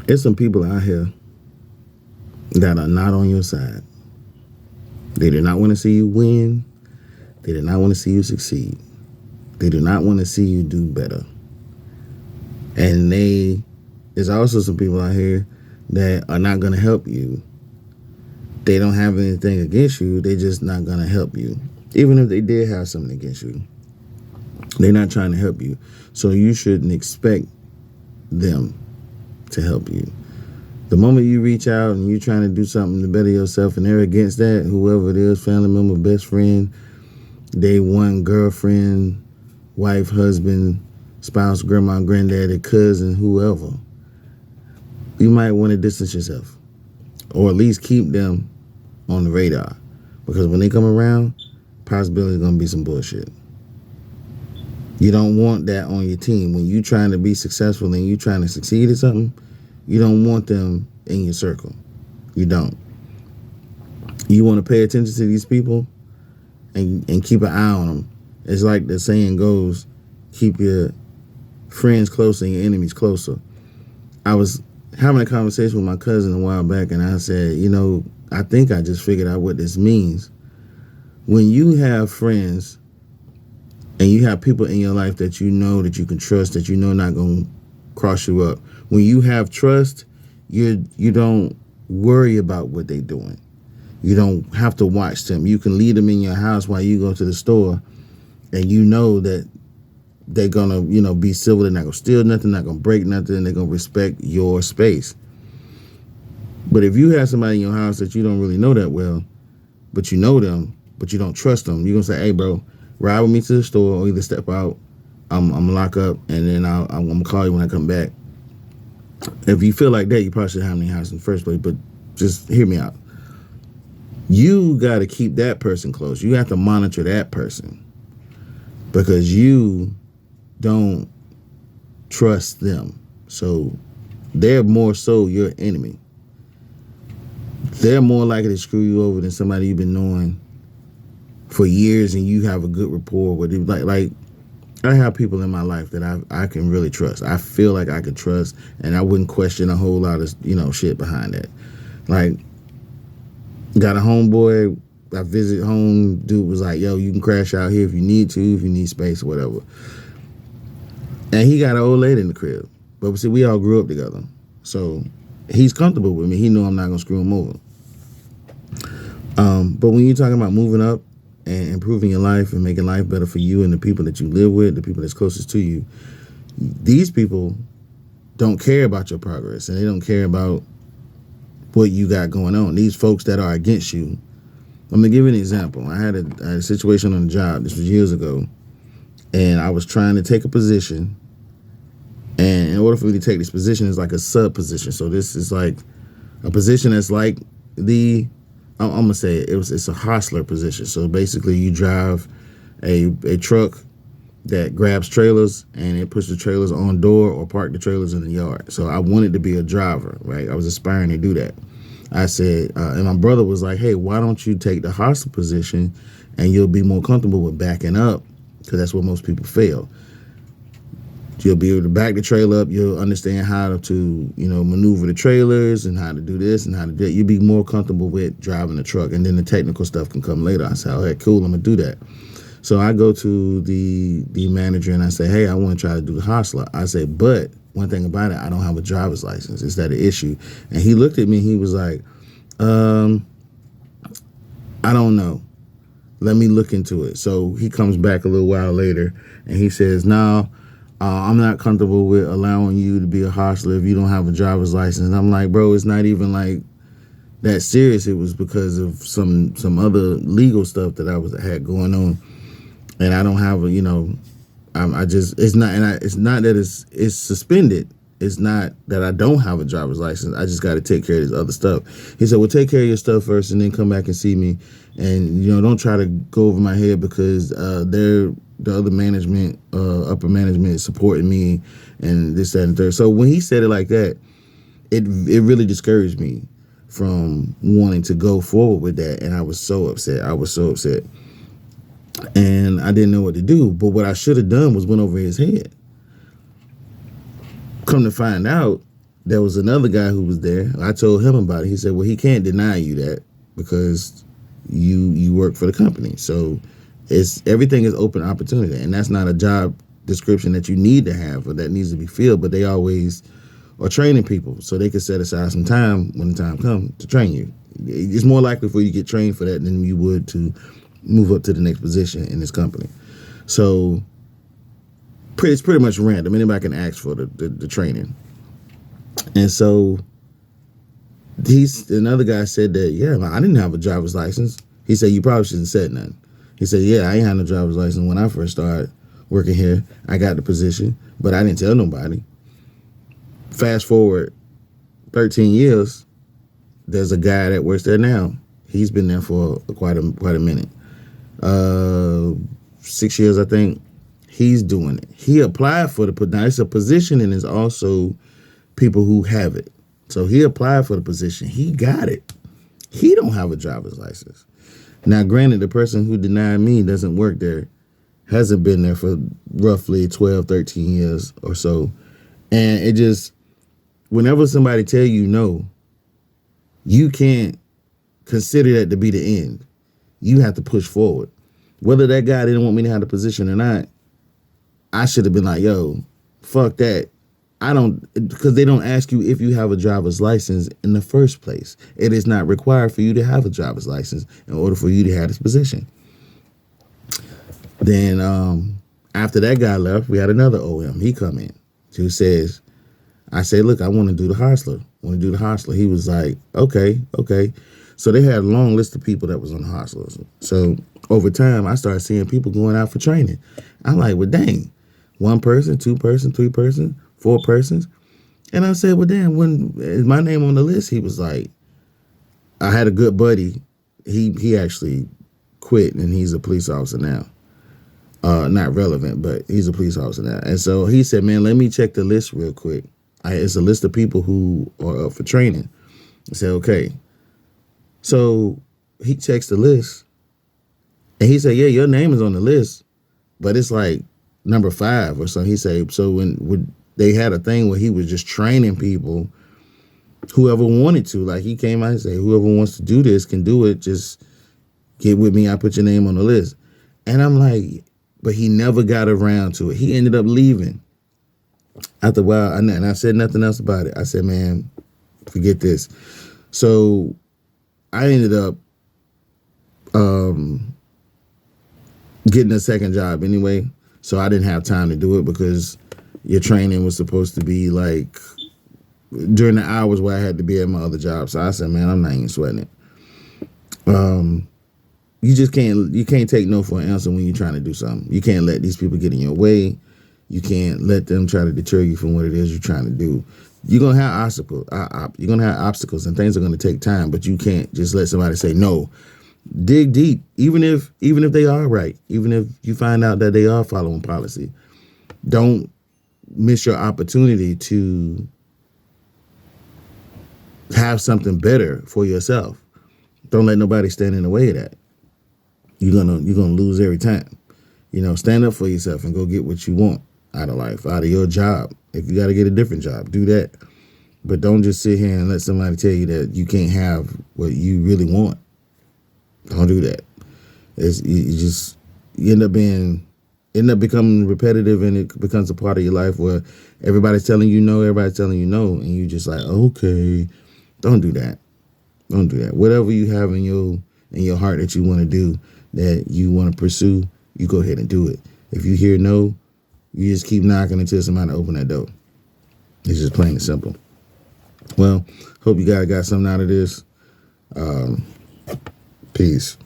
There's some people out here that are not on your side. They do not want to see you win. They do not want to see you succeed. They do not want to see you do better. And there's also some people out here that are not going to help you. They don't have anything against you. They're just not going to help you. Even if they did have something against you, they're not trying to help you. So you shouldn't expect them to help you. The moment you reach out and you're trying to do something to better yourself and they're against that, whoever it is, family member, best friend, day one, girlfriend, wife, husband, spouse, grandma, granddaddy, cousin, whoever, you might want to distance yourself or at least keep them on the radar, because when they come around, possibility is going to be some bullshit. You don't want that on your team. When you're trying to be successful and you're trying to succeed at something, you don't want them in your circle. You don't. You want to pay attention to these people and keep an eye on them. It's like the saying goes, keep your friends closer and your enemies closer. I was having a conversation with my cousin a while back, and I said, I think I just figured out what this means. When you have friends and you have people in your life that you know that you can trust, that you know not going to cross you up. When you have trust, you don't worry about what they're doing. You don't have to watch them. You can leave them in your house while you go to the store, and you know that they're going to, be civil. They're not going to steal nothing, not going to break nothing. They're going to respect your space. But if you have somebody in your house that you don't really know that well, but you know them, but you don't trust them, you're going to say, hey, bro, ride with me to the store or either step out. I'm going to lock up, and then I'm going to call you when I come back. If you feel like that, you probably shouldn't have any house in the first place, but just hear me out. You got to keep that person close. You have to monitor that person because you don't trust them. So they're more so your enemy. They're more likely to screw you over than somebody you've been knowing for years and you have a good rapport with. Like I have people in my life that I can really trust. I feel like I could trust, and I wouldn't question a whole lot of shit behind that. Like, got a homeboy, I visit home, dude was like, yo, you can crash out here if you need to, if you need space or whatever. And he got an old lady in the crib. But see, we all grew up together. So he's comfortable with me. He know I'm not going to screw him over. But when you're talking about moving up and improving your life and making life better for you and the people that you live with, the people that's closest to you, these people don't care about your progress and they don't care about what you got going on. These folks that are against you. I'm going to give you an example. I had a situation on the job. This was years ago. And I was trying to take a position. And in order for me to take this position, it's like a sub position. So this is like a position that's like I'm going to say it's a hostler position. So basically you drive a truck that grabs trailers and it puts the trailers on door or park the trailers in the yard. So I wanted to be a driver, right? I was aspiring to do that. I said, and my brother was like, hey, why don't you take the hostler position and you'll be more comfortable with backing up, because that's where most people fail. You'll be able to back the trailer up. You'll understand how to maneuver the trailers and how to do this and how to do that. You'll be more comfortable with driving the truck, and then the technical stuff can come later. I said, all right, cool, I'm going to do that. So I go to the manager and I say, hey, I want to try to do the hostler. I say, but one thing about it, I don't have a driver's license. Is that an issue? And he looked at me and he was like, I don't know. Let me look into it. So he comes back a little while later and he says, no, I'm not comfortable with allowing you to be a hostler if you don't have a driver's license. And I'm like, bro, it's not even like that serious. It was because of some other legal stuff that I had going on. And I don't have it's not that it's suspended. It's not that I don't have a driver's license. I just got to take care of this other stuff. He said, well, take care of your stuff first and then come back and see me. And, don't try to go over my head because the other management, upper management is supporting me and this, that, and third. So when he said it like that, it really discouraged me from wanting to go forward with that. And I was so upset. And I didn't know what to do. But what I should have done was went over his head. Come to find out, there was another guy who was there. I told him about it. He said, well, he can't deny you that because you work for the company. So everything is open opportunity, and that's not a job description that you need to have or that needs to be filled, but they always are training people so they can set aside some time when the time comes to train you. It's more likely for you to get trained for that than you would to move up to the next position in this company. So it's pretty much random. Anybody can ask for the training. And so another guy said that, yeah, I didn't have a driver's license. He said, you probably shouldn't have said nothing. He said, yeah, I ain't had no driver's license when I first started working here. I got the position, but I didn't tell nobody. Fast forward 13 years, there's a guy that works there now. He's been there for quite a minute. 6 years, I think. He's doing it. He applied for now it's a position, and it's also people who have it. So he applied for the position. He got it. He don't have a driver's license. Now, granted, the person who denied me doesn't work there, hasn't been there for roughly 12, 13 years or so. And it just, whenever somebody tell you no, you can't consider that to be the end. You have to push forward. Whether that guy didn't want me to have the position or not, I should have been like, yo, fuck that. Because they don't ask you if you have a driver's license in the first place. It is not required for you to have a driver's license in order for you to have this position. Then after that guy left, we had another OM. He come in who says, I said, look, I want to do the hostler. He was like, okay. So they had a long list of people that was on the hostlers. So over time, I started seeing people going out for training. I'm like, well, dang, 1 person, 2 person, 3 person, 4 persons. And I said, well, damn, when is my name on the list? He was like, I had a good buddy. He actually quit, and he's a police officer now. Not relevant, but he's a police officer now. And so he said, man, let me check the list real quick. It's a list of people who are up for training. I said, okay. So he checks the list, and he said, yeah, your name is on the list, but it's like number 5 or something. He said, so when they had a thing where he was just training people, whoever wanted to, like he came out and said, whoever wants to do this can do it. Just get with me. I put your name on the list. And I'm like, but he never got around to it. He ended up leaving after a while. And I said nothing else about it. I said, man, forget this. So I ended up getting a second job anyway. So I didn't have time to do it because your training was supposed to be like during the hours where I had to be at my other job. So I said, man, I'm not even sweating it. You can't take no for an answer when you're trying to do something. You can't let these people get in your way. You can't let them try to deter you from what it is you're trying to do. You're gonna have obstacles. You're gonna have obstacles, and things are gonna take time. But you can't just let somebody say no. Dig deep, even if they are right. Even if you find out that they are following policy, don't miss your opportunity to have something better for yourself. Don't let nobody stand in the way of that. You're gonna lose every time. Stand up for yourself and go get what you want out of life, out of your job. If you got to get a different job, do that. But don't just sit here and let somebody tell you that you can't have what you really want. Don't do that. You end up becoming repetitive, and it becomes a part of your life where everybody's telling you no, and you just like, okay. Don't do that. Don't do that. Whatever you have in your heart that you want to do, that you want to pursue, you go ahead and do it. If you hear no, you just keep knocking until somebody open that door. It's just plain and simple. Well, hope you guys got something out of this. Peace.